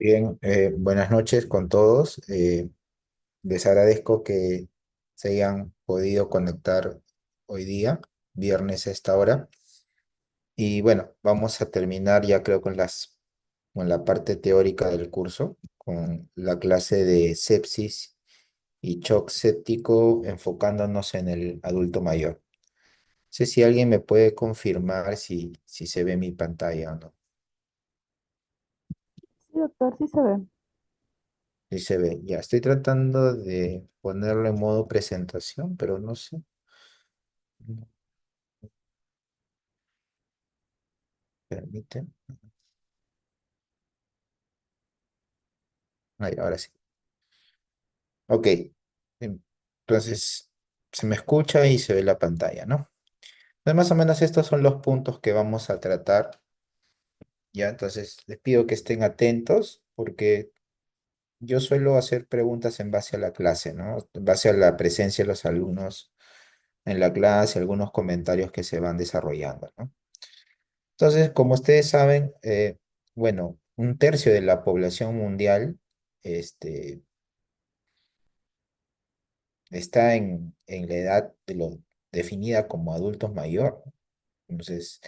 Bien, buenas noches con todos. Les agradezco que se hayan podido conectar hoy día, viernes a esta hora. Y bueno, vamos a terminar ya creo con la parte teórica del curso, con la clase de sepsis y shock séptico, enfocándonos en el adulto mayor. No sé si alguien me puede confirmar si se ve mi pantalla o no. Sí, doctor, sí se ve. Sí se ve. Ya estoy tratando de ponerlo en modo presentación, pero no sé. No permite. Ahí, ahora sí. Ok. Entonces, se me escucha y se ve la pantalla, ¿no? Entonces, más o menos estos son los puntos que vamos a tratar. Ya, entonces les pido que estén atentos porque yo suelo hacer preguntas en base a la clase, ¿no? En base a la presencia de los alumnos en la clase, algunos comentarios que se van desarrollando, ¿no? Entonces, como ustedes saben, bueno, un tercio de la población mundial este, está en la edad de lo definida como adultos mayor. Entonces,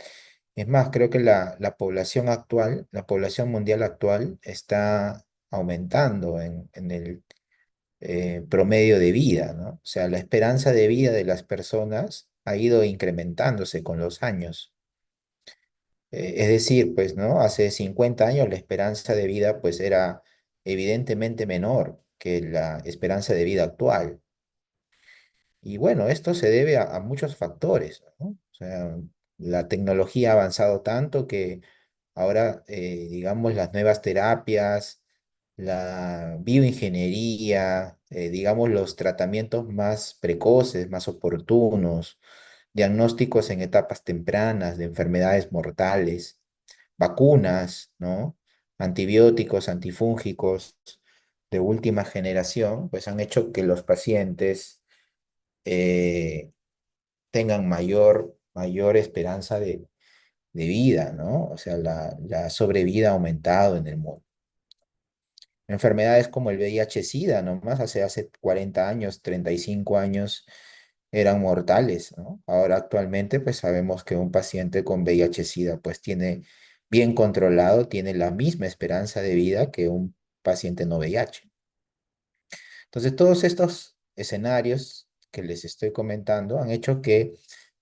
es más, creo que la población actual, la población mundial actual está aumentando en el promedio de vida, ¿no? O sea, la esperanza de vida de las personas ha ido incrementándose con los años. Es decir, pues, ¿no? Hace 50 años la esperanza de vida, pues, era evidentemente menor que la esperanza de vida actual. Y bueno, esto se debe a muchos factores, ¿no? O sea, la tecnología ha avanzado tanto que ahora, digamos, las nuevas terapias, la bioingeniería, digamos, los tratamientos más precoces, más oportunos, diagnósticos en etapas tempranas de enfermedades mortales, vacunas, ¿no? Antibióticos, antifúngicos de última generación, pues han hecho que los pacientes eh, tengan mayor esperanza de vida, ¿no? O sea, la sobrevida ha aumentado en el mundo. Enfermedades como el VIH-Sida, nomás hace 40 años, 35 años, eran mortales, ¿no? Ahora actualmente, pues sabemos que un paciente con VIH-Sida, pues tiene bien controlado, tiene la misma esperanza de vida que un paciente no VIH. Entonces, todos estos escenarios que les estoy comentando han hecho que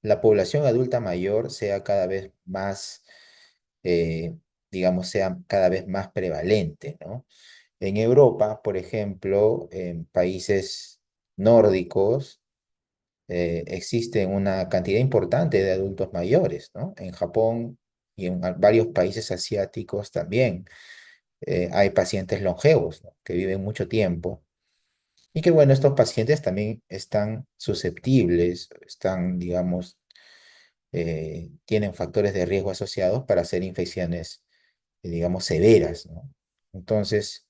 la población adulta mayor sea cada vez más, eh, digamos, sea cada vez más prevalente, ¿no? En Europa, por ejemplo, en países nórdicos, existe una cantidad importante de adultos mayores, ¿no? En Japón y en varios países asiáticos también hay pacientes longevos, ¿no? Que viven mucho tiempo. Y que bueno, estos pacientes también están susceptibles, están, digamos, tienen factores de riesgo asociados para hacer infecciones, digamos, severas, ¿no? Entonces,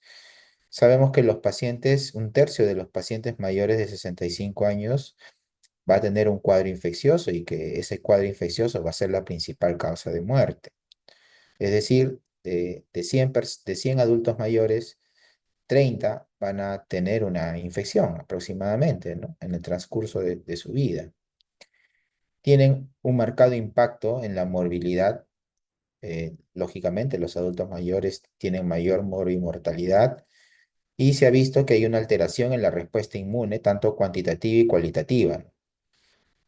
sabemos que los pacientes, un tercio de los pacientes mayores de 65 años va a tener un cuadro infeccioso y que ese cuadro infeccioso va a ser la principal causa de muerte. Es decir, de 100 adultos mayores, 30 van a tener una infección aproximadamente, ¿no? En el transcurso de su vida. Tienen un marcado impacto en la morbilidad Lógicamente, los adultos mayores tienen mayor mortalidad y se ha visto que hay una alteración en la respuesta inmune, tanto cuantitativa y cualitativa,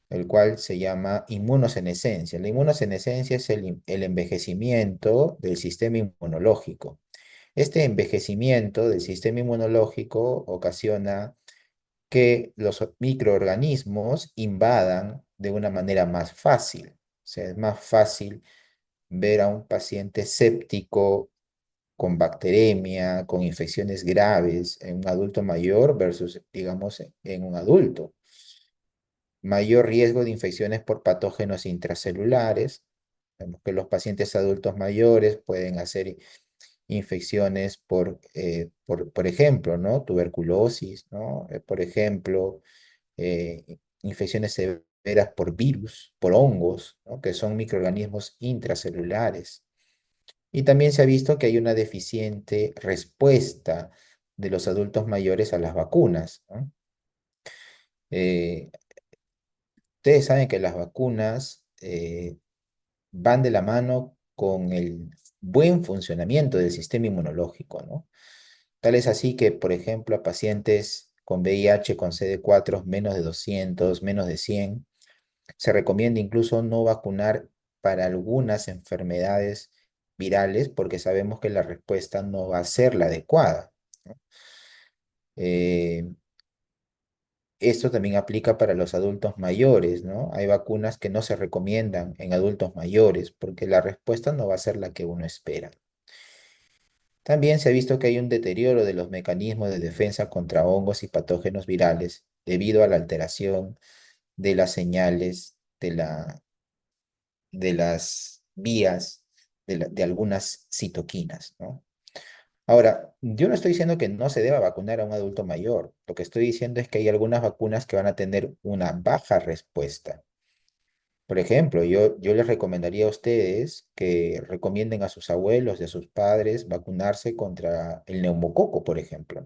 el cual se llama inmunosenescencia. La inmunosenescencia es el envejecimiento del sistema inmunológico. Este envejecimiento del sistema inmunológico ocasiona que los microorganismos invadan de una manera más fácil. O sea, es más fácil ver a un paciente séptico con bacteremia, con infecciones graves en un adulto mayor versus, digamos, en un adulto. Mayor riesgo de infecciones por patógenos intracelulares. Vemos que los pacientes adultos mayores pueden hacer infecciones por ejemplo, ¿no? Tuberculosis, ¿no? Por ejemplo, infecciones severas por virus, por hongos, ¿no? Que son microorganismos intracelulares. Y también se ha visto que hay una deficiente respuesta de los adultos mayores a las vacunas, ¿no? Eh, Ustedes saben que las vacunas van de la mano con el buen funcionamiento del sistema inmunológico, ¿no? Tal es así que, por ejemplo, a pacientes con VIH, con CD4, menos de 200, menos de 100, se recomienda incluso no vacunar para algunas enfermedades virales porque sabemos que la respuesta no va a ser la adecuada, ¿no? Eh, Esto también aplica para los adultos mayores, ¿no? Hay vacunas que no se recomiendan en adultos mayores porque la respuesta no va a ser la que uno espera. También se ha visto que hay un deterioro de los mecanismos de defensa contra hongos y patógenos virales debido a la alteración de las señales de las vías de algunas citoquinas, ¿no? Ahora, yo no estoy diciendo que no se deba vacunar a un adulto mayor. Lo que estoy diciendo es que hay algunas vacunas que van a tener una baja respuesta. Por ejemplo, yo les recomendaría a ustedes que recomienden a sus abuelos y a sus padres vacunarse contra el neumococo, por ejemplo.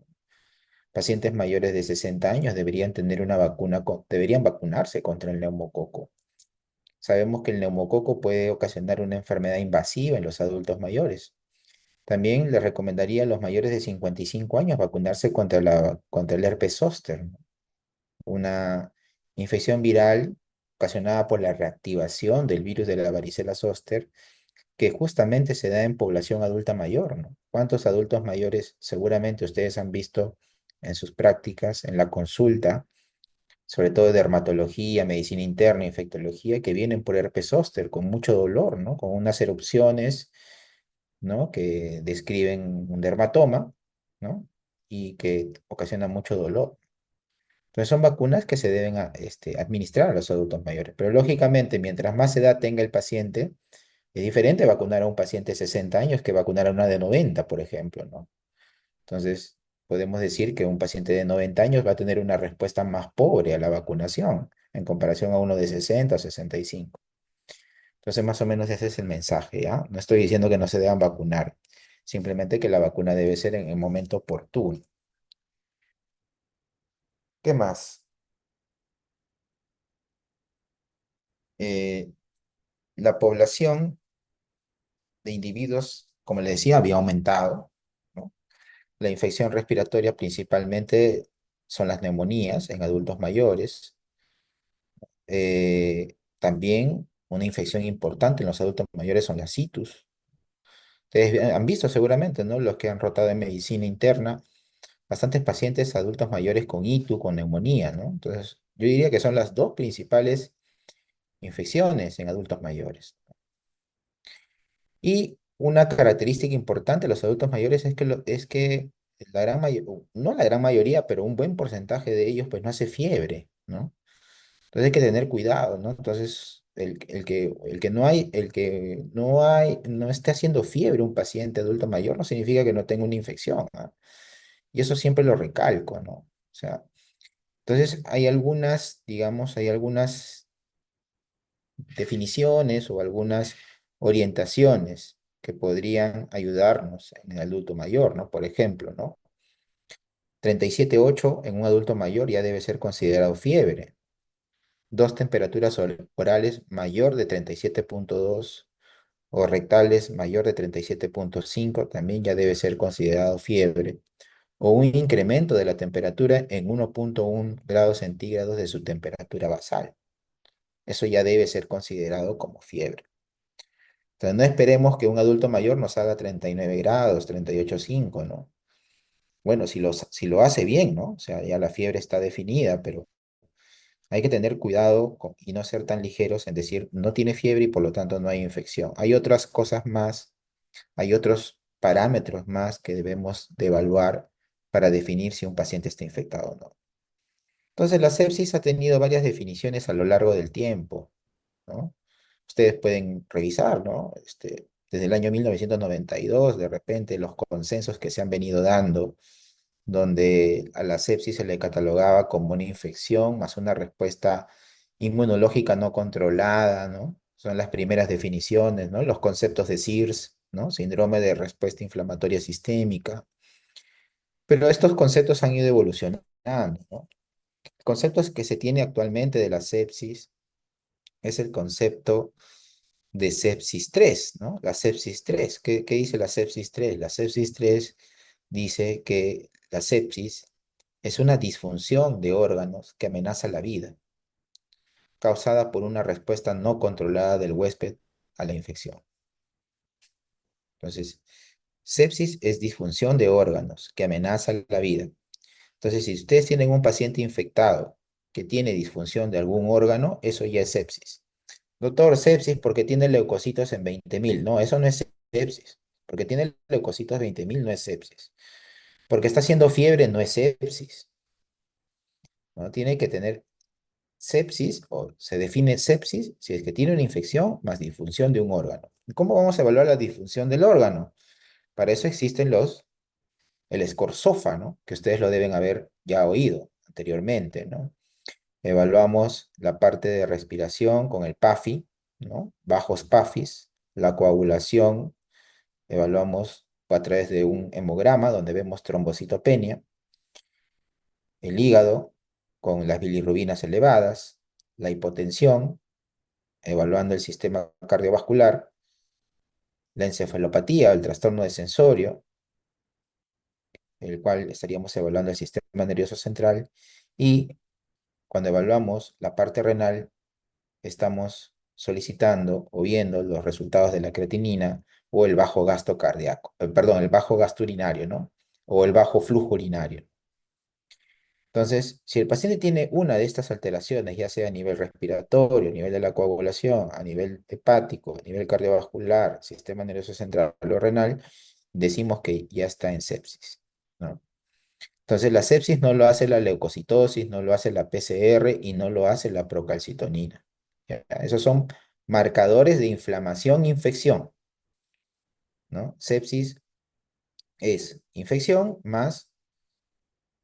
Pacientes mayores de 60 años deberían tener una vacuna, deberían vacunarse contra el neumococo. Sabemos que el neumococo puede ocasionar una enfermedad invasiva en los adultos mayores. También les recomendaría a los mayores de 55 años vacunarse contra el herpes zóster, ¿no? Una infección viral ocasionada por la reactivación del virus de la varicela zóster, que justamente se da en población adulta mayor, ¿no? ¿Cuántos adultos mayores seguramente ustedes han visto en sus prácticas, en la consulta, sobre todo de dermatología, medicina interna, infectología, que vienen por herpes zóster con mucho dolor, ¿no? Con unas erupciones, ¿no? Que describen un dermatoma, ¿no? Y que ocasiona mucho dolor. Entonces son vacunas que se deben administrar a los adultos mayores. Pero lógicamente, mientras más edad tenga el paciente, es diferente vacunar a un paciente de 60 años que vacunar a una de 90, por ejemplo, ¿no? Entonces, podemos decir que un paciente de 90 años va a tener una respuesta más pobre a la vacunación en comparación a uno de 60 o 65. Entonces, más o menos ese es el mensaje, ¿ya? No estoy diciendo que no se deban vacunar, simplemente que la vacuna debe ser en el momento oportuno. ¿Qué más? Eh, la población de individuos, como le decía, había aumentado, ¿no? La infección respiratoria principalmente son las neumonías en adultos mayores. También una infección importante en los adultos mayores son las citus. Ustedes han visto seguramente, ¿no? Los que han rotado en medicina interna, bastantes pacientes adultos mayores con ITU, con neumonía, ¿no? Entonces, yo diría que son las dos principales infecciones en adultos mayores. Y una característica importante de los adultos mayores es que, es que la gran no la gran mayoría, pero un buen porcentaje de ellos pues no hace fiebre, ¿no? Entonces hay que tener cuidado, ¿no? Entonces, el que no esté haciendo fiebre un paciente adulto mayor no significa que no tenga una infección, ¿ah? Y eso siempre lo recalco, ¿no? O sea, entonces hay algunas, digamos, hay algunas definiciones o algunas orientaciones que podrían ayudarnos en el adulto mayor, ¿no? Por ejemplo, ¿no? 37,8 en un adulto mayor ya debe ser considerado fiebre. Dos temperaturas orales mayor de 37,2 o rectales mayor de 37,5 también ya debe ser considerado fiebre, o un incremento de la temperatura en 1,1 grados centígrados de su temperatura basal. Eso ya debe ser considerado como fiebre. Entonces, no esperemos que un adulto mayor nos haga 39 grados, 38,5, ¿no? Bueno, si lo hace bien, ¿no? O sea, ya la fiebre está definida, pero hay que tener cuidado y no ser tan ligeros en decir no tiene fiebre y por lo tanto no hay infección. Hay otras cosas más, hay otros parámetros más que debemos de evaluar para definir si un paciente está infectado o no. Entonces, la sepsis ha tenido varias definiciones a lo largo del tiempo, ¿no? Ustedes pueden revisar, ¿no? Desde el año 1992, de repente, los consensos que se han venido dando, donde a la sepsis se le catalogaba como una infección más una respuesta inmunológica no controlada, ¿no? Son las primeras definiciones, ¿no? Los conceptos de SIRS, ¿no? Síndrome de respuesta inflamatoria sistémica. Pero estos conceptos han ido evolucionando, ¿no? El concepto que se tiene actualmente de la sepsis es el concepto de sepsis 3, ¿no? La sepsis 3. ¿Qué dice la sepsis 3? La sepsis 3 dice que la sepsis es una disfunción de órganos que amenaza la vida, causada por una respuesta no controlada del huésped a la infección. Entonces, sepsis es disfunción de órganos que amenaza la vida. Entonces, si ustedes tienen un paciente infectado que tiene disfunción de algún órgano, eso ya es sepsis. Doctor, sepsis porque tiene leucocitos en 20.000. No, eso no es sepsis. Porque tiene leucocitos 20.000 no es sepsis. Porque está haciendo fiebre no es sepsis, ¿no? Tiene que tener sepsis, o se define sepsis si es que tiene una infección más disfunción de un órgano. ¿Cómo vamos a evaluar la disfunción del órgano? Para eso existen el score SOFA, ¿no? Que ustedes lo deben haber ya oído anteriormente, ¿no? Evaluamos la parte de respiración con el PAFI, ¿no? Bajos PAFIs, la coagulación, evaluamos a través de un hemograma donde vemos trombocitopenia, el hígado con las bilirrubinas elevadas, la hipotensión, evaluando el sistema cardiovascular, la encefalopatía, el trastorno de sensorio, el cual estaríamos evaluando el sistema nervioso central, y cuando evaluamos la parte renal, estamos solicitando o viendo los resultados de la creatinina o el bajo gasto cardíaco, perdón, el bajo gasto urinario, ¿no? O el bajo flujo urinario. Entonces, si el paciente tiene una de estas alteraciones, ya sea a nivel respiratorio, a nivel de la coagulación, a nivel hepático, a nivel cardiovascular, sistema nervioso central o renal, decimos que ya está en sepsis, ¿no? Entonces, la sepsis no lo hace la leucocitosis, no lo hace la PCR y no lo hace la procalcitonina. ¿Ya? Esos son marcadores de inflamación, infección, ¿no? Sepsis es infección más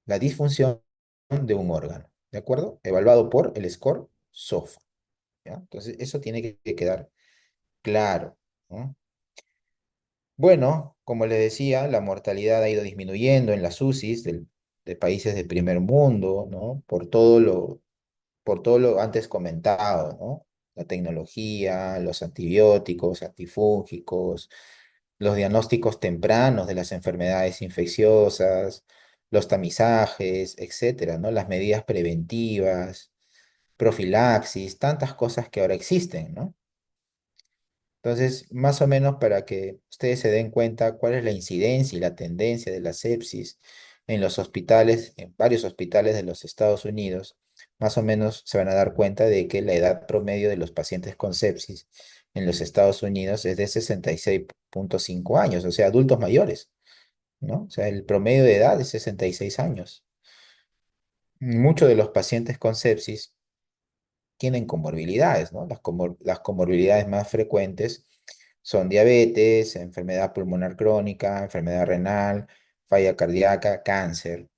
la disfunción de un órgano, ¿de acuerdo? Evaluado por el score SOFA, ¿ya? Entonces, eso tiene que quedar claro, ¿no? Bueno, como les decía, la mortalidad ha ido disminuyendo en las UCIs de países de primer mundo, ¿no? Por todo lo antes comentado, ¿no? La tecnología, los antibióticos, antifúngicos, los diagnósticos tempranos de las enfermedades infecciosas, los tamizajes, etcétera, ¿no? Las medidas preventivas, profilaxis, tantas cosas que ahora existen, ¿no? Entonces, más o menos para que ustedes se den cuenta cuál es la incidencia y la tendencia de la sepsis en los hospitales, en varios hospitales de los Estados Unidos, más o menos se van a dar cuenta de que la edad promedio de los pacientes con sepsis en los Estados Unidos es de 66,5 años, o sea, adultos mayores, ¿no? O sea, el promedio de edad es 66 años. Muchos de los pacientes con sepsis tienen comorbilidades, ¿no? Las comorbilidades más frecuentes son diabetes, enfermedad pulmonar crónica, enfermedad renal, falla cardíaca, cáncer.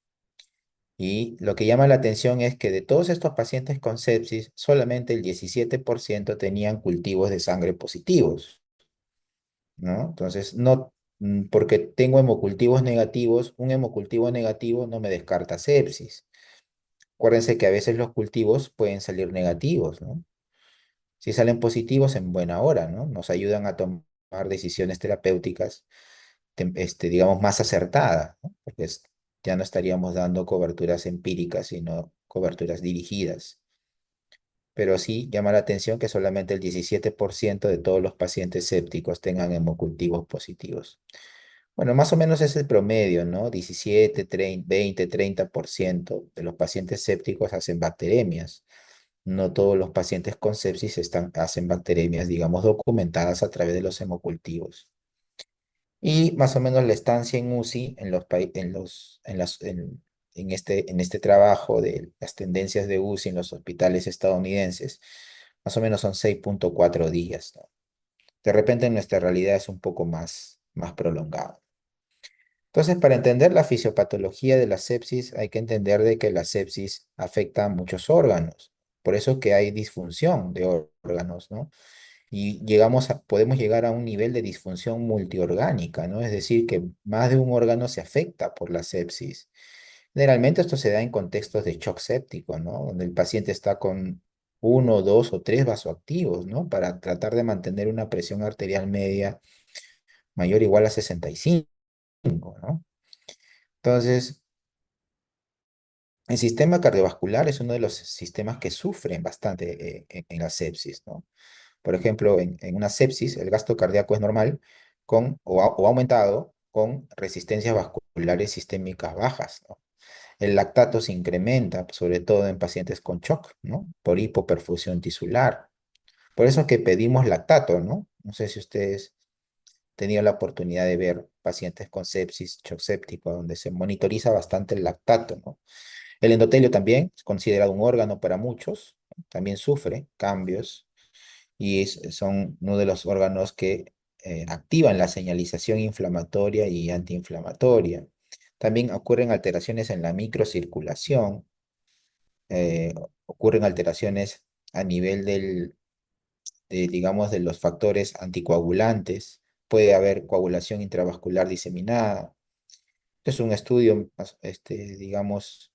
Y lo que llama la atención es que de todos estos pacientes con sepsis, solamente el 17% tenían cultivos de sangre positivos, ¿no? Entonces, no, porque tengo hemocultivos negativos, un hemocultivo negativo no me descarta sepsis. Acuérdense que a veces los cultivos pueden salir negativos, ¿no? Si salen positivos, en buena hora, ¿no? Nos ayudan a tomar decisiones terapéuticas, digamos, más acertadas, ¿no? Porque ya no estaríamos dando coberturas empíricas, sino coberturas dirigidas. Pero sí llama la atención que solamente el 17% de todos los pacientes sépticos tengan hemocultivos positivos. Bueno, más o menos es el promedio, ¿no? 17, 30, 20, 30% de los pacientes sépticos hacen bacteremias. No todos los pacientes con sepsis hacen bacteremias, digamos, documentadas a través de los hemocultivos. Y más o menos la estancia en UCI, en este trabajo de las tendencias de UCI en los hospitales estadounidenses, más o menos son 6,4 días, ¿no? De repente en nuestra realidad es un poco más prolongado. Entonces, para entender la fisiopatología de la sepsis, hay que entender de que la sepsis afecta a muchos órganos. Por eso que hay disfunción de órganos, ¿no? Y podemos llegar a un nivel de disfunción multiorgánica, ¿no? Es decir, que más de un órgano se afecta por la sepsis. Generalmente esto se da en contextos de shock séptico, ¿no? Donde el paciente está con uno, dos o tres vasoactivos, ¿no? Para tratar de mantener una presión arterial media mayor o igual a 65, ¿no? Entonces, el sistema cardiovascular es uno de los sistemas que sufren bastante en la sepsis, ¿no? Por ejemplo, en una sepsis, el gasto cardíaco es normal o aumentado con resistencias vasculares sistémicas bajas, ¿no? El lactato se incrementa, sobre todo en pacientes con shock, ¿no? Por hipoperfusión tisular. Por eso es que pedimos lactato, ¿no? No sé si ustedes han tenido la oportunidad de ver pacientes con sepsis, shock séptico, donde se monitoriza bastante el lactato, ¿no? El endotelio también es considerado un órgano para muchos, también sufre cambios y son uno de los órganos que activan la señalización inflamatoria y antiinflamatoria. También ocurren alteraciones en la microcirculación, ocurren alteraciones a nivel digamos, de los factores anticoagulantes, puede haber coagulación intravascular diseminada. Este es un estudio, digamos,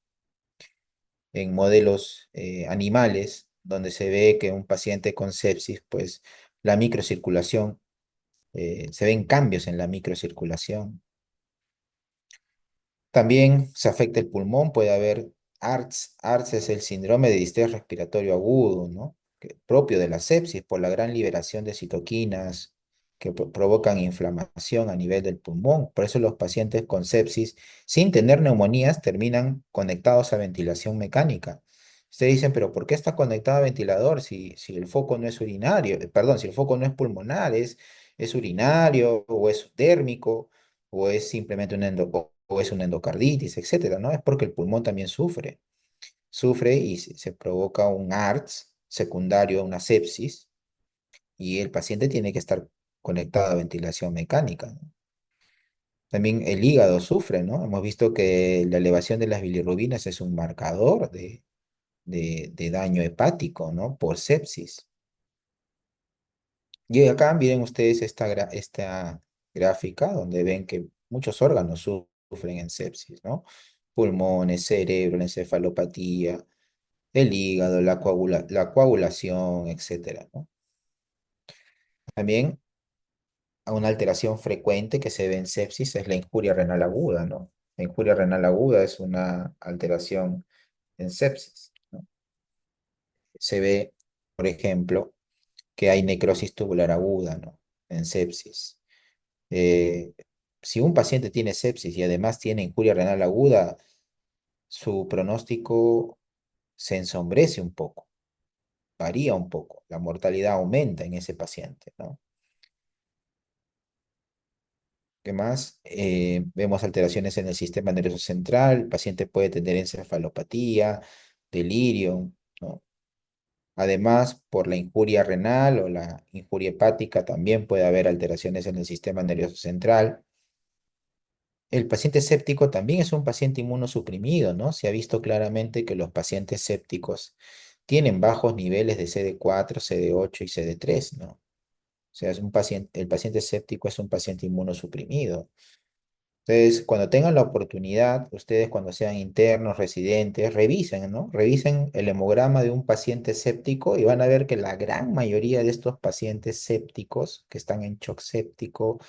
en modelos animales, donde se ve que un paciente con sepsis, pues la microcirculación, se ven cambios en la microcirculación. También se afecta el pulmón, puede haber ARTS. ARTS es el síndrome de distrés respiratorio agudo, ¿no? Propio de la sepsis por la gran liberación de citoquinas que provocan inflamación a nivel del pulmón. Por eso los pacientes con sepsis, sin tener neumonías, terminan conectados a ventilación mecánica. Ustedes dicen, pero ¿por qué está conectado a ventilador si el foco no es urinario? Perdón, si el foco no es pulmonar, es urinario o es térmico o es simplemente o es una endocarditis, etcétera, ¿no? Es porque el pulmón también sufre y se provoca un ARTS secundario a una sepsis y el paciente tiene que estar conectado a ventilación mecánica, ¿no? También el hígado sufre, ¿no? Hemos visto que la elevación de las bilirrubinas es un marcador de daño hepático, ¿no? Por sepsis. Y acá miren ustedes esta gráfica donde ven que muchos órganos sufren en sepsis, ¿no? Pulmones, cerebro, la encefalopatía, el hígado, la coagulación, etcétera, ¿no? También una alteración frecuente que se ve en sepsis es la injuria renal aguda, ¿no? La injuria renal aguda es una alteración en sepsis, ¿no? Se ve, por ejemplo, que hay necrosis tubular aguda, ¿no? En sepsis. Eh, si un paciente tiene sepsis y además tiene injuria renal aguda, su pronóstico se ensombrece un poco, varía un poco, la mortalidad aumenta en ese paciente, ¿no? ¿Qué más? Vemos alteraciones en el sistema nervioso central, el paciente puede tener encefalopatía, delirio, ¿no? Además, por la injuria renal o la injuria hepática también puede haber alteraciones en el sistema nervioso central. El paciente séptico también es un paciente inmunosuprimido, ¿no? Se ha visto claramente que los pacientes sépticos tienen bajos niveles de CD4, CD8 y CD3, ¿no? O sea, el paciente séptico es un paciente inmunosuprimido. Entonces, cuando tengan la oportunidad, ustedes cuando sean internos, residentes, revisen, ¿no? Revisen el hemograma de un paciente séptico y van a ver que la gran mayoría de estos pacientes sépticos que están en shock séptico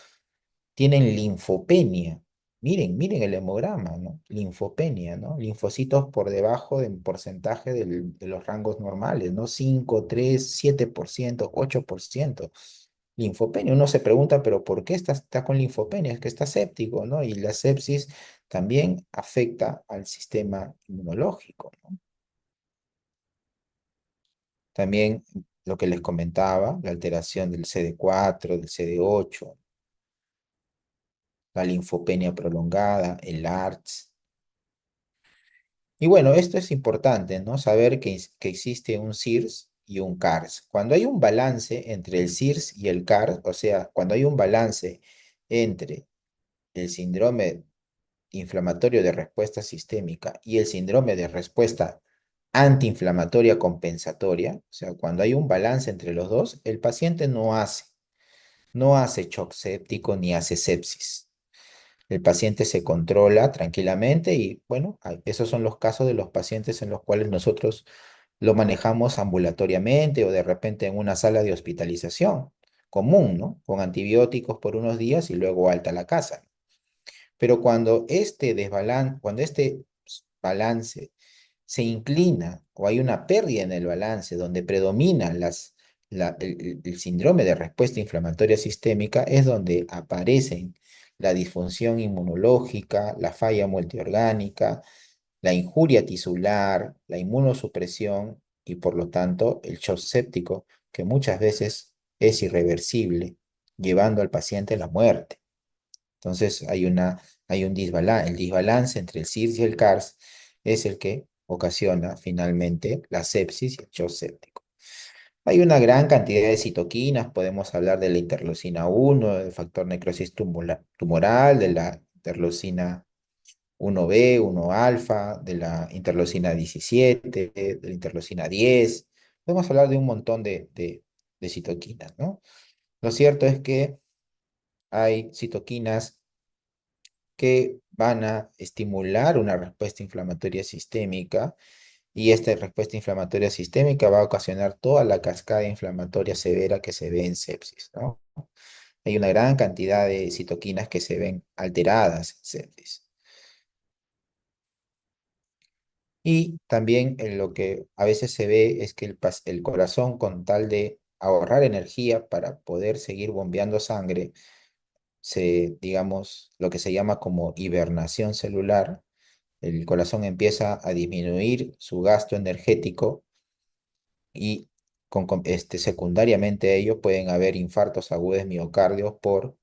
tienen linfopenia. Miren, miren el hemograma, ¿no? Linfopenia, ¿no? Linfocitos por debajo del porcentaje de los rangos normales, ¿no? 5, 3, 7%, 8%. Linfopenia. Uno se pregunta, pero ¿por qué está con linfopenia? Es que está séptico, ¿no? Y la sepsis también afecta al sistema inmunológico, ¿no? También lo que les comentaba, la alteración del CD4, del CD8, la linfopenia prolongada, el ARTS. Y bueno, esto es importante, ¿no? Saber que existe un CIRS y un CARS. Cuando hay un balance entre el CIRS y el CARS, o sea, cuando hay un balance entre el síndrome inflamatorio de respuesta sistémica y el síndrome de respuesta antiinflamatoria compensatoria, o sea, cuando hay un balance entre los dos, el paciente no hace shock séptico ni hace sepsis. El paciente se controla tranquilamente y bueno, esos son los casos de los pacientes en los cuales nosotros lo manejamos ambulatoriamente o de repente en una sala de hospitalización común, ¿no? Con antibióticos por unos días y luego alta a la casa. Pero cuando este balance se inclina o hay una pérdida en el balance donde predomina el síndrome de respuesta inflamatoria sistémica, es donde aparecen la disfunción inmunológica, la falla multiorgánica, la injuria tisular, la inmunosupresión y por lo tanto el shock séptico, que muchas veces es irreversible, llevando al paciente a la muerte. Entonces hay un desbalance. El desbalance entre el CIRS y el CARS es el que ocasiona finalmente la sepsis y el shock séptico. Hay una gran cantidad de citoquinas, podemos hablar de la interleucina 1, del factor necrosis tumoral, de la interleucina 1B, 1 alfa, de la interleucina 17, de la interleucina 10. Podemos hablar de un montón de citoquinas, ¿no? Lo cierto es que hay citoquinas que van a estimular una respuesta inflamatoria sistémica y esta respuesta inflamatoria sistémica va a ocasionar toda la cascada inflamatoria severa que se ve en sepsis, ¿no? Hay una gran cantidad de citoquinas que se ven alteradas en sepsis. Y también lo que a veces se ve es que el corazón, con tal de ahorrar energía para poder seguir bombeando sangre, digamos, lo que se llama como hibernación celular, el corazón empieza a disminuir su gasto energético y secundariamente a ello pueden haber infartos agudos de miocardio por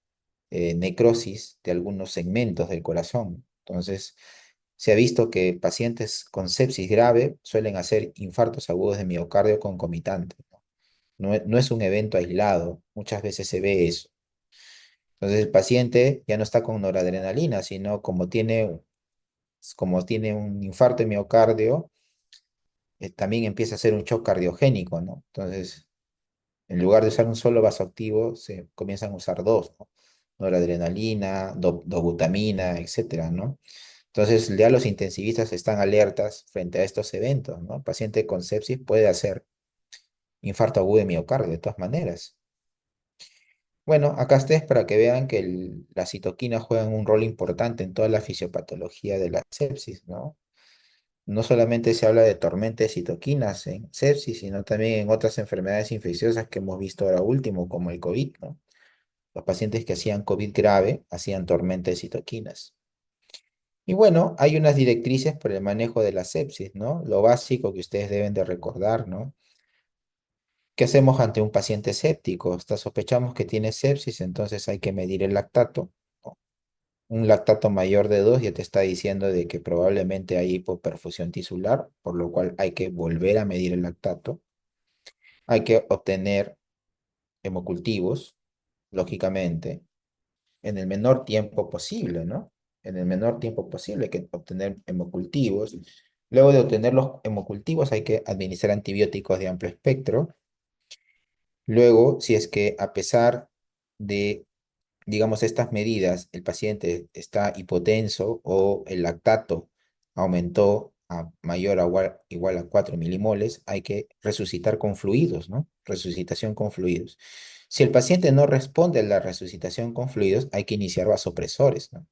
necrosis de algunos segmentos del corazón. Entonces, se ha visto que pacientes con sepsis grave suelen hacer infartos agudos de miocardio concomitantes, ¿no? No es un evento aislado, muchas veces se ve eso. Entonces, el paciente ya no está con noradrenalina, sino como tiene un infarto de miocardio, también empieza a ser un shock cardiogénico, ¿no? Entonces, en lugar de usar un solo vasoactivo, se comienzan a usar dos, ¿no? Noradrenalina, dobutamina, etcétera, ¿no? Entonces, ya los intensivistas están alertas frente a estos eventos, ¿no? El paciente con sepsis puede hacer infarto agudo de miocardio, de todas maneras. Bueno, acá está es para que vean que las citoquinas juegan un rol importante en toda la fisiopatología de la sepsis, ¿no? No solamente se habla de tormenta de citoquinas en sepsis, sino también en otras enfermedades infecciosas que hemos visto ahora último, como el COVID, ¿no? Los pacientes que hacían COVID grave hacían tormenta de citoquinas. Y bueno, hay unas directrices para el manejo de la sepsis, ¿no? Lo básico que ustedes deben de recordar, ¿no? ¿Qué hacemos ante un paciente séptico? Sospechamos que tiene sepsis, entonces hay que medir el lactato, ¿no? Un lactato mayor de 2 ya te está diciendo de que probablemente hay hipoperfusión tisular, por lo cual hay que volver a medir el lactato. Hay que obtener hemocultivos, lógicamente, en el menor tiempo posible, ¿no? En el menor tiempo posible hay que obtener hemocultivos. Luego de obtener los hemocultivos hay que administrar antibióticos de amplio espectro. Luego, si es que a pesar de digamos, estas medidas, el paciente está hipotenso o el lactato aumentó a mayor o igual a 4 milimoles, hay que resucitar con fluidos, ¿no? Resucitación con fluidos. Si el paciente no responde a la resucitación con fluidos, hay que iniciar vasopresores, ¿no?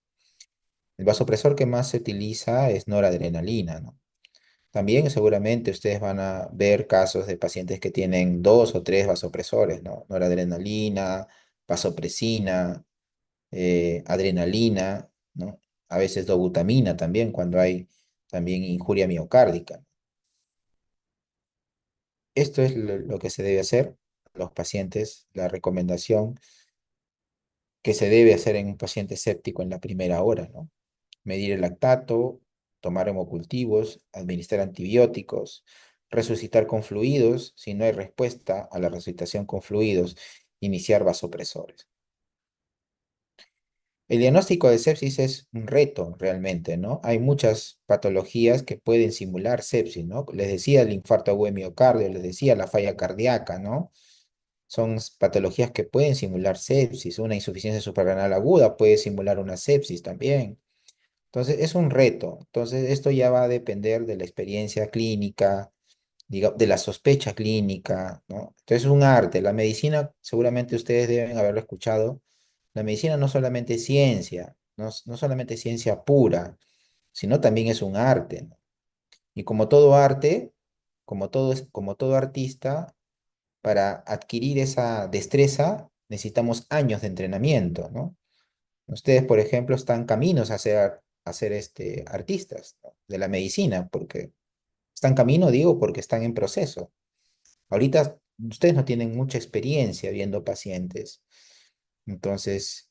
El vasopresor que más se utiliza es noradrenalina, ¿no? También seguramente ustedes van a ver casos de pacientes que tienen dos o tres vasopresores, ¿no? Noradrenalina, vasopresina, adrenalina, ¿no? A veces dobutamina también cuando hay también injuria miocárdica. Esto es lo que se debe hacer a los pacientes, la recomendación que se debe hacer en un paciente séptico en la primera hora, ¿no? Medir el lactato, tomar hemocultivos, administrar antibióticos, resucitar con fluidos, si no hay respuesta a la resucitación con fluidos, iniciar vasopresores. El diagnóstico de sepsis es un reto realmente, ¿no? Hay muchas patologías que pueden simular sepsis, ¿no? Les decía el infarto agudo de miocardio, les decía la falla cardíaca, ¿no? Son patologías que pueden simular sepsis. Una insuficiencia suprarrenal aguda puede simular una sepsis también. Entonces, es un reto. Entonces, esto ya va a depender de la experiencia clínica, de la sospecha clínica, ¿no? Entonces, es un arte. La medicina, seguramente ustedes deben haberlo escuchado. La medicina no solamente es ciencia, no solamente es ciencia pura, sino también es un arte, ¿no? Y como todo arte, como todo artista, para adquirir esa destreza necesitamos años de entrenamiento, ¿no? Ustedes, por ejemplo, están caminos a ser artistas, ¿no? De la medicina, porque están camino, digo, porque están en proceso. Ahorita ustedes no tienen mucha experiencia viendo pacientes, entonces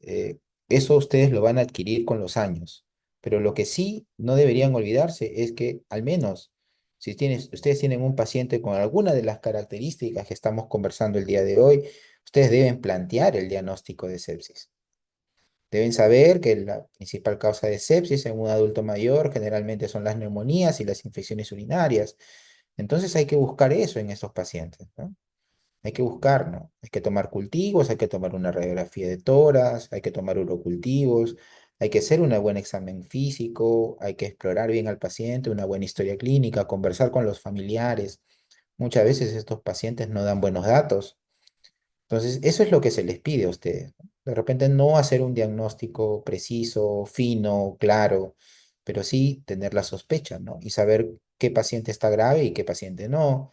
eso ustedes lo van a adquirir con los años. Pero lo que sí no deberían olvidarse es que al menos si ustedes tienen un paciente con alguna de las características que estamos conversando el día de hoy, ustedes deben plantear el diagnóstico de sepsis. Deben saber que la principal causa de sepsis en un adulto mayor generalmente son las neumonías y las infecciones urinarias. Entonces hay que buscar eso en estos pacientes, ¿no? Hay que buscar, ¿no? Hay que tomar cultivos, hay que tomar una radiografía de tórax, hay que tomar urocultivos, hay que hacer un buen examen físico, hay que explorar bien al paciente, una buena historia clínica, conversar con los familiares. Muchas veces estos pacientes no dan buenos datos. Entonces, eso es lo que se les pide a ustedes, ¿no? De repente no hacer un diagnóstico preciso, fino, claro, pero sí tener la sospecha, ¿no? Y saber qué paciente está grave y qué paciente no,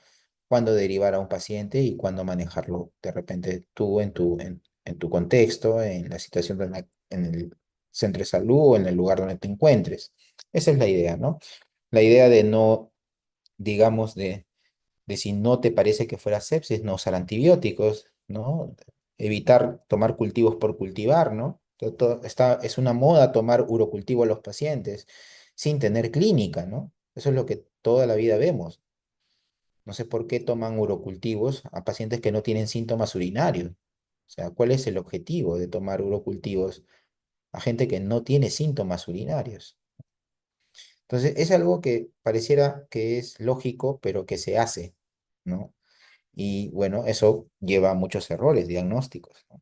cuándo derivar a un paciente y cuándo manejarlo de repente tú en tu contexto, en la situación en el centro de salud o en el lugar donde te encuentres. Esa es la idea, ¿no? La idea de no, digamos, de si no te parece que fuera sepsis, no usar antibióticos, ¿no? Evitar tomar cultivos por cultivar, ¿no? Es una moda tomar urocultivo a los pacientes sin tener clínica, ¿no? Eso es lo que toda la vida vemos. No sé por qué toman urocultivos a pacientes que no tienen síntomas urinarios. O sea, ¿cuál es el objetivo de tomar urocultivos a gente que no tiene síntomas urinarios? Entonces, es algo que pareciera que es lógico, pero que se hace, ¿no? Y bueno, eso lleva a muchos errores diagnósticos, ¿no?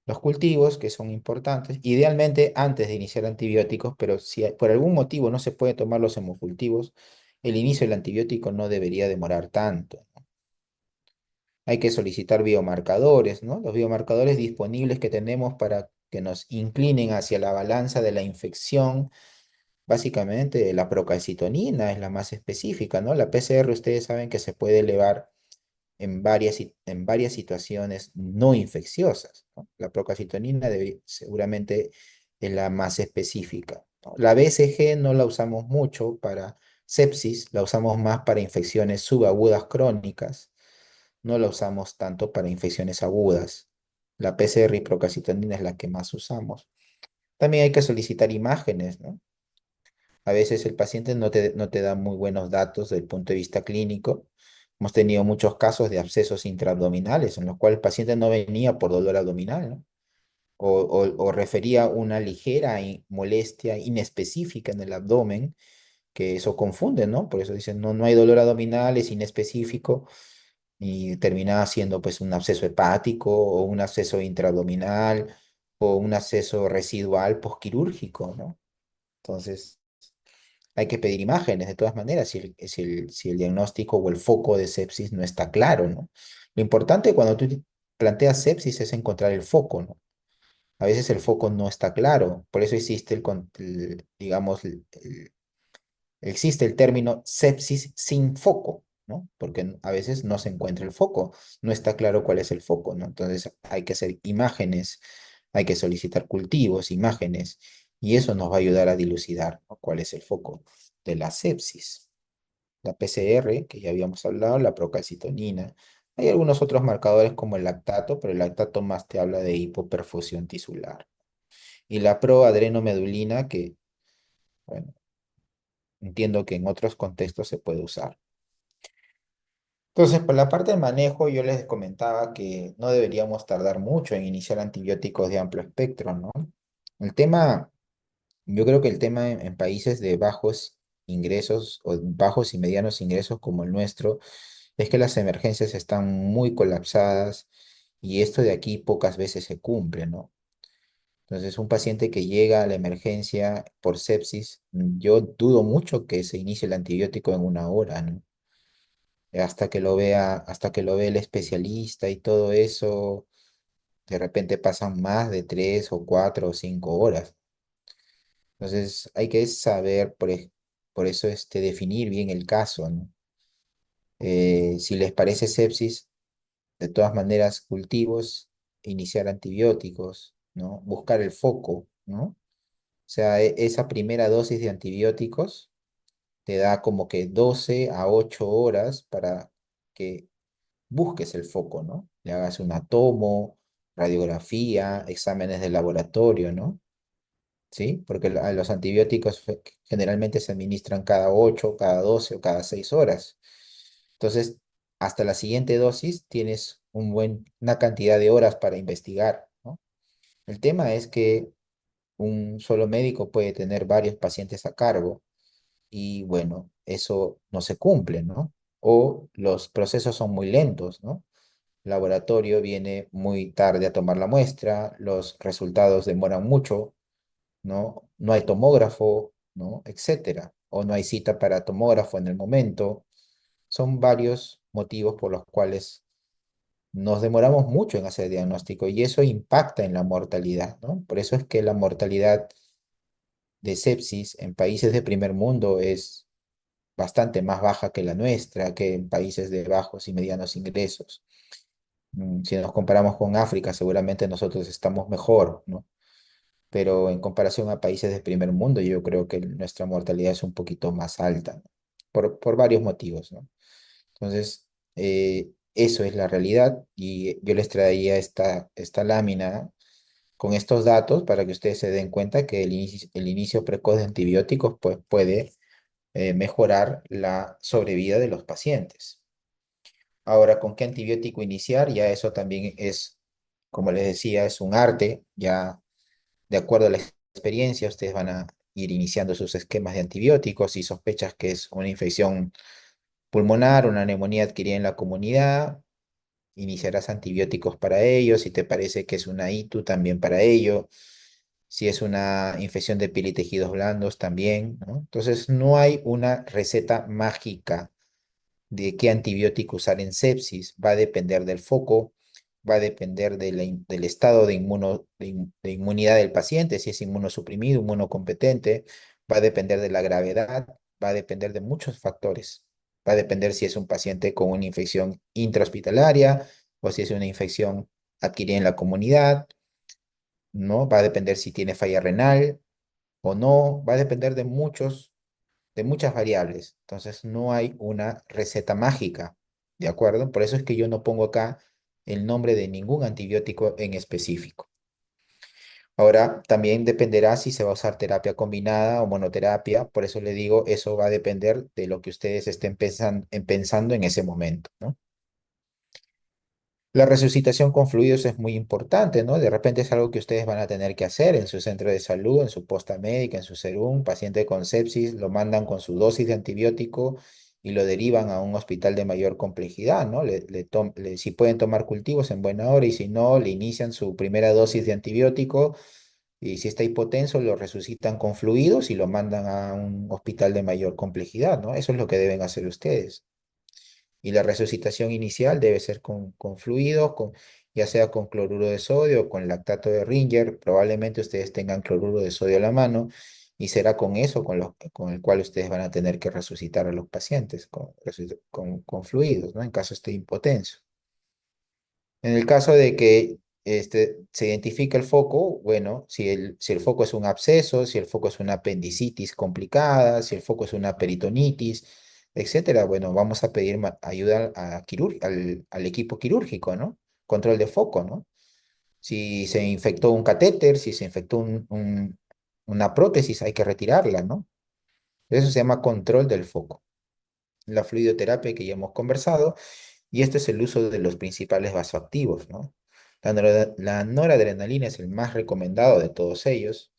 Los cultivos, que son importantes, idealmente antes de iniciar antibióticos, pero si por algún motivo no se puede tomar los hemocultivos, el inicio del antibiótico no debería demorar tanto. Hay que solicitar biomarcadores, ¿no? Los biomarcadores disponibles que tenemos para que nos inclinen hacia la balanza de la infección. Básicamente, la procalcitonina es la más específica, ¿no? La PCR, ustedes saben que se puede elevar en varias situaciones no infecciosas, ¿no? La procalcitonina seguramente es la más específica, ¿no? La BCG no la usamos mucho para sepsis, la usamos más para infecciones subagudas crónicas, no la usamos tanto para infecciones agudas. La PCR y procalcitonina es la que más usamos. También hay que solicitar imágenes, ¿no? A veces el paciente no te da muy buenos datos desde el punto de vista clínico. Hemos tenido muchos casos de abscesos intraabdominales en los cuales el paciente no venía por dolor abdominal, ¿no? O refería una ligera molestia inespecífica en el abdomen, que eso confunde, ¿no? Por eso dicen, no, no hay dolor abdominal, es inespecífico. y terminaba siendo pues un absceso hepático o un absceso intraabdominal o un absceso residual posquirúrgico, ¿no? Entonces, hay que pedir imágenes de todas maneras si el diagnóstico o el foco de sepsis no está claro, ¿no? Lo importante cuando tú planteas sepsis es encontrar el foco, ¿no? A veces el foco no está claro, por eso existe digamos, existe el término sepsis sin foco, ¿no? Porque a veces no se encuentra el foco, no está claro cuál es el foco, ¿no? Entonces hay que hacer imágenes, hay que solicitar cultivos, imágenes, y eso nos va a ayudar a dilucidar, ¿no? Cuál es el foco de la sepsis. La PCR, que ya habíamos hablado, la procalcitonina. Hay algunos otros marcadores como el lactato, pero el lactato más te habla de hipoperfusión tisular. Y la proadrenomedulina, que, bueno, entiendo que en otros contextos se puede usar. Entonces, por la parte de manejo, yo les comentaba que no deberíamos tardar mucho en iniciar antibióticos de amplio espectro, ¿no? El tema, yo creo que el tema en países de bajos ingresos o bajos y medianos ingresos como el nuestro es que las emergencias están muy colapsadas y esto de aquí pocas veces se cumple, ¿no? Entonces, un paciente que llega a la emergencia por sepsis, yo dudo mucho que se inicie el antibiótico en una hora, ¿no? Hasta que lo vea el especialista y todo eso, de repente pasan más de 3 o 4 o 5 horas. Entonces hay que saber, por eso definir bien el caso, ¿no? Si les parece sepsis, de todas maneras, cultivos, iniciar antibióticos, ¿no? Buscar el foco, ¿no? O sea, esa primera dosis de antibióticos te da como que 12 a 8 horas para que busques el foco, ¿no? Le hagas una tomo, radiografía, exámenes de laboratorio, ¿no? ¿Sí? Porque los antibióticos generalmente se administran cada 8, cada 12 o cada 6 horas. Entonces, hasta la siguiente dosis tienes una cantidad de horas para investigar, ¿no? El tema es que un solo médico puede tener varios pacientes a cargo y bueno, eso no se cumple, ¿no? O los procesos son muy lentos, ¿no? Laboratorio viene muy tarde a tomar la muestra, los resultados demoran mucho, ¿no? No hay tomógrafo, ¿no? Etcétera. O no hay cita para tomógrafo en el momento. Son varios motivos por los cuales nos demoramos mucho en hacer diagnóstico y eso impacta en la mortalidad, ¿no? Por eso es que la mortalidad de sepsis en países de primer mundo es bastante más baja que la nuestra, que en países de bajos y medianos ingresos. Si nos comparamos con África, seguramente nosotros estamos mejor, ¿no? Pero en comparación a países de primer mundo, yo creo que nuestra mortalidad es un poquito más alta, ¿no? Por varios motivos, ¿no? Entonces, eso es la realidad y yo les traía esta lámina con estos datos para que ustedes se den cuenta que el inicio precoz de antibióticos pues, puede mejorar la sobrevida de los pacientes. Ahora, ¿con qué antibiótico iniciar? Ya eso también es, como les decía, es un arte. Ya de acuerdo a la experiencia, ustedes van a ir iniciando sus esquemas de antibióticos. Si sospechas que es una infección pulmonar, una neumonía adquirida en la comunidad, iniciarás antibióticos para ello. Si te parece que es una ITU, también para ello. Si es una infección de piel y tejidos blandos, también, ¿no? Entonces, no hay una receta mágica de qué antibiótico usar en sepsis. Va a depender del foco, va a depender del estado de inmunidad del paciente, si es inmunosuprimido, inmunocompetente, va a depender de la gravedad, va a depender de muchos factores. Va a depender si es un paciente con una infección intrahospitalaria o si es una infección adquirida en la comunidad, ¿no? Va a depender si tiene falla renal o no, va a depender de muchas variables. Entonces, no hay una receta mágica, ¿de acuerdo? Por eso es que yo no pongo acá el nombre de ningún antibiótico en específico. Ahora, también dependerá si se va a usar terapia combinada o monoterapia. Por eso le digo, eso va a depender de lo que ustedes estén pensando en ese momento, ¿no? La resucitación con fluidos es muy importante, ¿no? De repente es algo que ustedes van a tener que hacer en su centro de salud, en su posta médica, en su serum. Paciente con sepsis, lo mandan con su dosis de antibiótico y lo derivan a un hospital de mayor complejidad, ¿no? Si pueden tomar cultivos en buena hora y si no, le inician su primera dosis de antibiótico y si está hipotenso, lo resucitan con fluidos y lo mandan a un hospital de mayor complejidad, ¿no? Eso es lo que deben hacer ustedes. Y la resucitación inicial debe ser con fluidos, ya sea con cloruro de sodio o con lactato de Ringer. Probablemente ustedes tengan cloruro de sodio a la mano y será con eso con el cual ustedes van a tener que resucitar a los pacientes con fluidos, ¿no? En caso esté impotenso. En el caso de que se identifique el foco, bueno, si el foco es un absceso, si el foco es una apendicitis complicada, si el foco es una peritonitis, etcétera, bueno, vamos a pedir ayuda al equipo quirúrgico, ¿no? Control de foco, ¿no? Si se infectó un catéter, si se infectó una prótesis, hay que retirarla, ¿no? Eso se llama control del foco. La fluidoterapia que ya hemos conversado y este es el uso de los principales vasoactivos, ¿no? La noradrenalina es el más recomendado de todos ellos.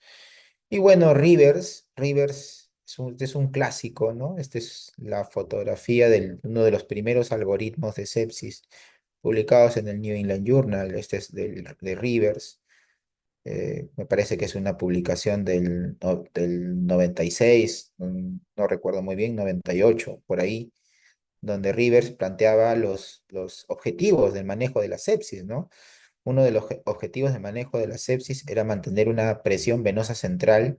Y bueno, Rivers es un clásico, ¿no? Esta es la fotografía de uno de los primeros algoritmos de sepsis publicados en el New England Journal. Este es de Rivers. Me parece que es una publicación del 96, no recuerdo muy bien, 98, por ahí donde Rivers planteaba los objetivos del manejo de la sepsis, ¿no? Uno de los objetivos de manejo de la sepsis era mantener una presión venosa central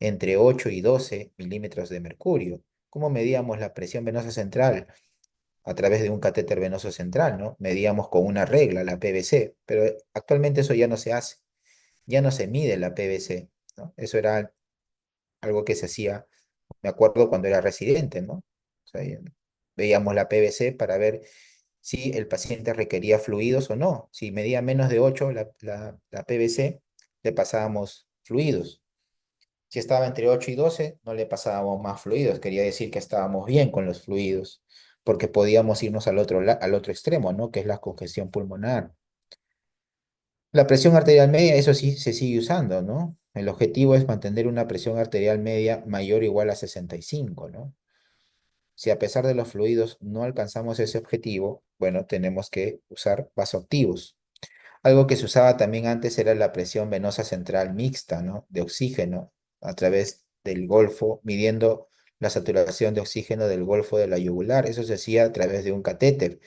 entre 8 y 12 milímetros de mercurio. ¿Cómo medíamos la presión venosa central? A través de un catéter venoso central, ¿no? Medíamos con una regla, la PVC, pero actualmente eso ya no se hace, ya no se mide la PVC, ¿no? Eso era algo que se hacía, me acuerdo cuando era residente, ¿no? O sea, veíamos la PVC para ver si el paciente requería fluidos o no. Si medía menos de 8 la PVC, le pasábamos fluidos. Si estaba entre 8 y 12, no le pasábamos más fluidos. Quería decir que estábamos bien con los fluidos, porque podíamos irnos al otro extremo, ¿no? Que es la congestión pulmonar. La presión arterial media, eso sí se sigue usando, ¿no? El objetivo es mantener una presión arterial media mayor o igual a 65, ¿no? Si a pesar de los fluidos no alcanzamos ese objetivo, bueno, tenemos que usar vasoactivos. Algo que se usaba también antes era la presión venosa central mixta, ¿no? De oxígeno a través del golfo, midiendo la saturación de oxígeno del golfo de la yugular. Eso se hacía a través de un catéter,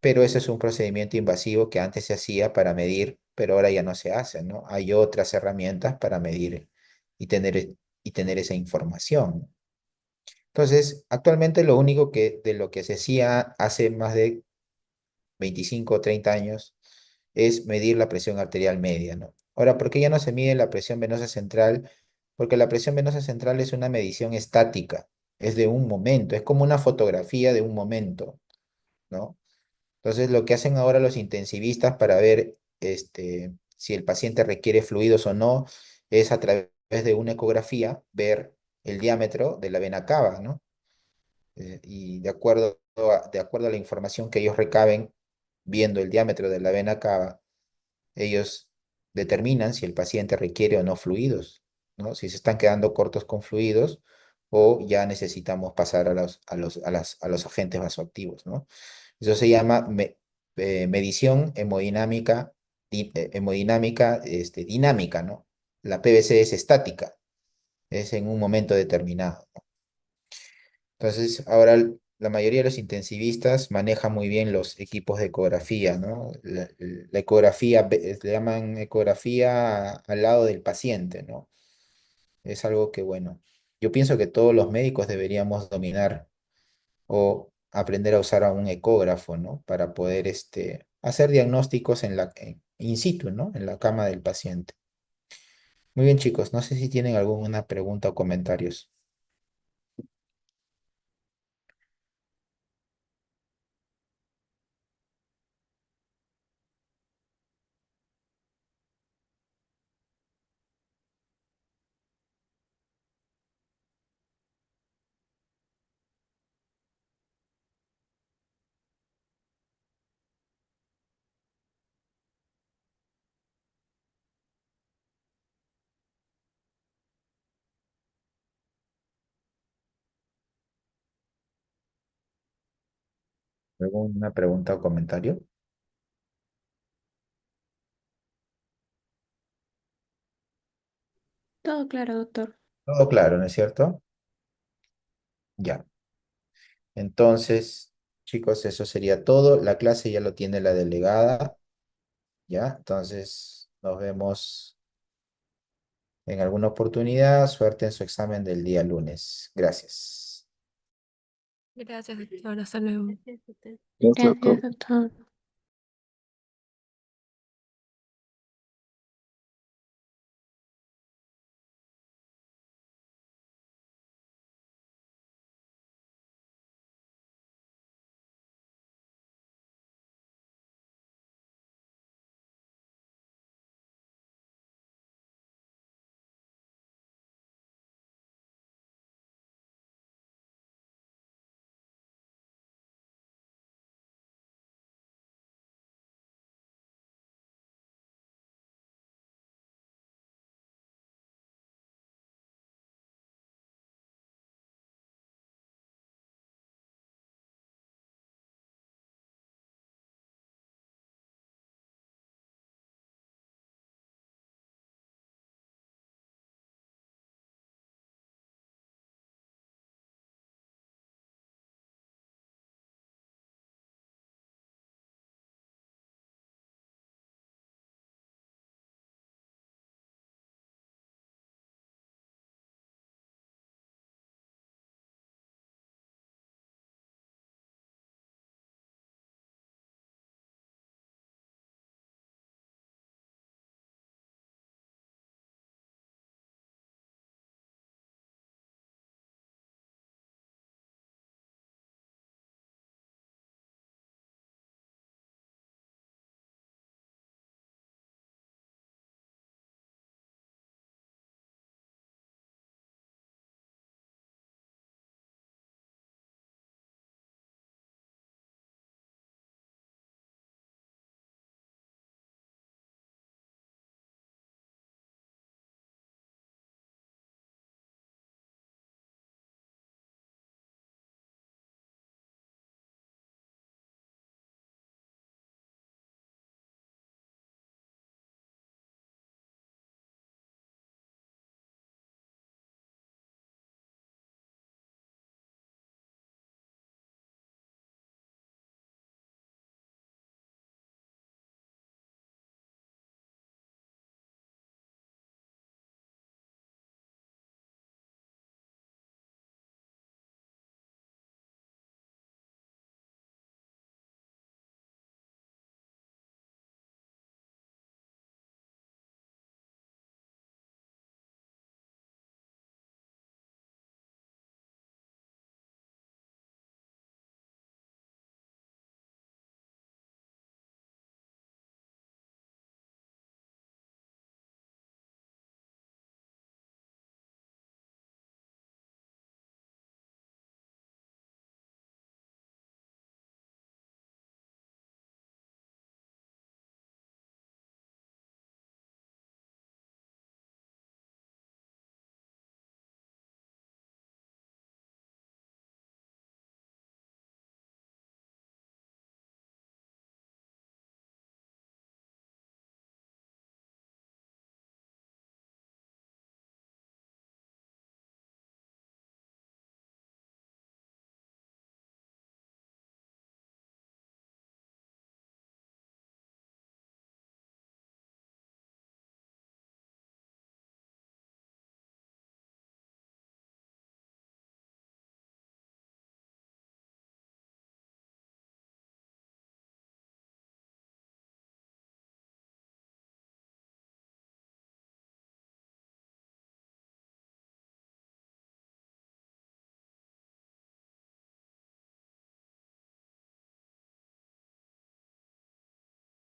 pero ese es un procedimiento invasivo que antes se hacía para medir, pero ahora ya no se hace, ¿no? Hay otras herramientas para medir y tener esa información. Entonces, actualmente lo único de lo que se hacía hace más de 25 o 30 años es medir la presión arterial media, ¿no? Ahora, ¿por qué ya no se mide la presión venosa central? Porque la presión venosa central es una medición estática, es de un momento, es como una fotografía de un momento, ¿no? Entonces, lo que hacen ahora los intensivistas para ver si el paciente requiere fluidos o no, es a través de una ecografía ver el diámetro de la vena cava, ¿no? Y de acuerdo a la información que ellos recaben viendo el diámetro de la vena cava, ellos determinan si el paciente requiere o no fluidos, ¿no? Si se están quedando cortos con fluidos o ya necesitamos pasar a los agentes vasoactivos, ¿no? Eso se llama medición hemodinámica dinámica, ¿no? La PVC es estática, es en un momento determinado. Entonces, ahora la mayoría de los intensivistas manejan muy bien los equipos de ecografía, ¿no? La ecografía, le llaman ecografía al lado del paciente, ¿no? Es algo que, bueno, yo pienso que todos los médicos deberíamos dominar o aprender a usar a un ecógrafo, ¿no? Para poder hacer diagnósticos in situ, ¿no? En la cama del paciente. Muy bien, chicos, no sé si tienen alguna pregunta o comentarios. ¿Alguna pregunta o comentario? Todo claro, doctor. Todo claro, ¿no es cierto? Ya. Entonces, chicos, eso sería todo. La clase ya lo tiene la delegada, ¿ya? Entonces, nos vemos en alguna oportunidad. Suerte en su examen del día lunes. Gracias. Gracias, doctor. Hasta luego. Gracias, doctor. Gracias, doctor.